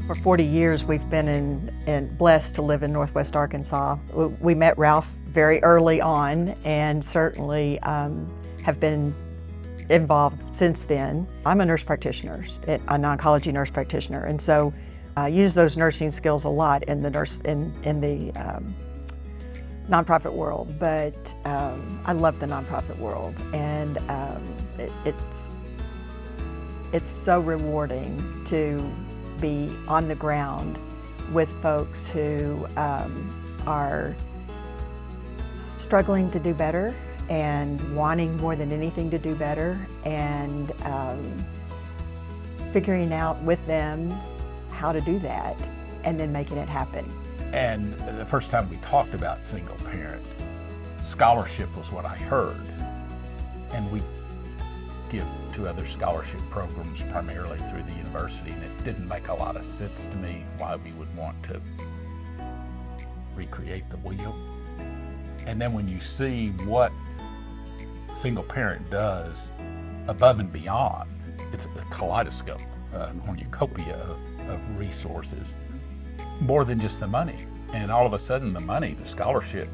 For 40 years, we've been blessed to live in Northwest Arkansas. We met Ralph very early on and certainly have been involved since then. I'm a nurse practitioner, an oncology nurse practitioner, and so I use those nursing skills a lot in the nonprofit world, but I love the nonprofit world, and it's so rewarding to be on the ground with folks who are struggling to do better and wanting more than anything to do better, and figuring out with them how to do that and then making it happen. And the first time we talked about single parent, scholarship was what I heard. And we give to other scholarship programs primarily through the university, and it didn't make a lot of sense to me why we would want to recreate the wheel. And then when you see what single parent does above and beyond, it's a kaleidoscope, a cornucopia of resources, more than just the money. And all of a sudden the money, the scholarship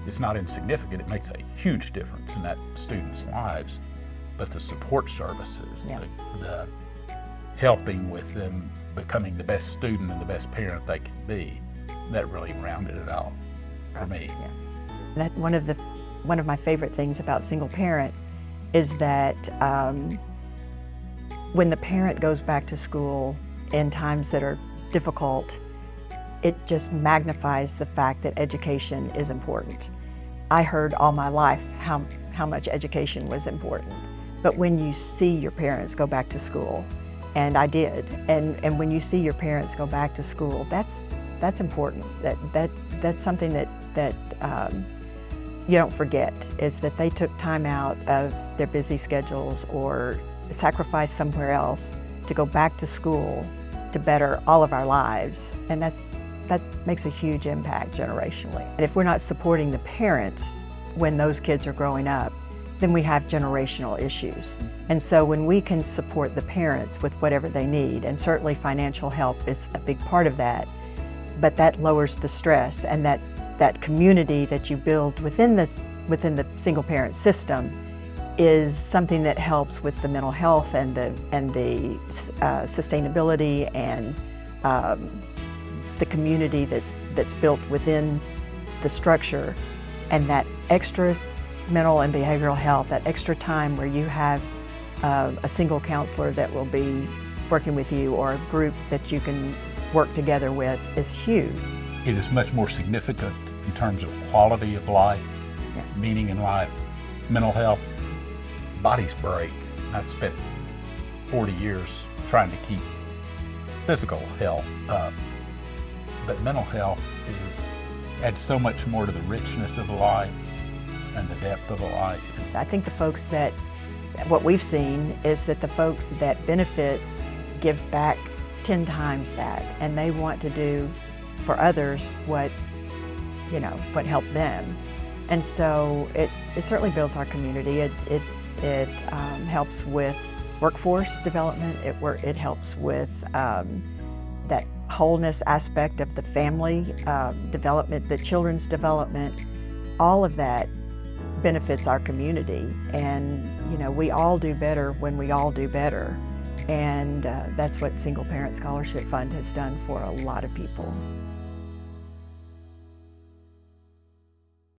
it's not insignificant, it makes a huge difference in that student's lives. But the support services, the helping with them becoming the best student and the best parent they can be, that really rounded it out for me. Yeah. And one of my favorite things about single parent is that when the parent goes back to school in times that are difficult, it just magnifies the fact that education is important. I heard all my life how much education was important. But when you see your parents go back to school, and I did, and when you see your parents go back to school, that's important. That's something that you don't forget, is that they took time out of their busy schedules or sacrificed somewhere else to go back to school to better all of our lives, and that makes a huge impact generationally. And if we're not supporting the parents when those kids are growing up, then we have generational issues. And so when we can support the parents with whatever they need, and certainly financial help is a big part of that, but that lowers the stress, and that community that you build within the single parent system is something that helps with the mental health and the sustainability and the community that's built within the structure, and that extra mental and behavioral health, that extra time where you have a single counselor that will be working with you, or a group that you can work together with, is huge. It is much more significant in terms of quality of life, meaning in life, mental health. Bodies break. I spent 40 years trying to keep physical health up, but mental health adds so much more to the richness of a life and the depth of a life. I think what we've seen is that the folks that benefit give back 10 times that, and they want to do for others what helped them. And so it certainly builds our community. It helps with workforce development. It helps with that wholeness aspect of the family development, the children's development. All of that benefits our community, and we all do better when we all do better, and that's what Single Parent Scholarship Fund has done for a lot of people.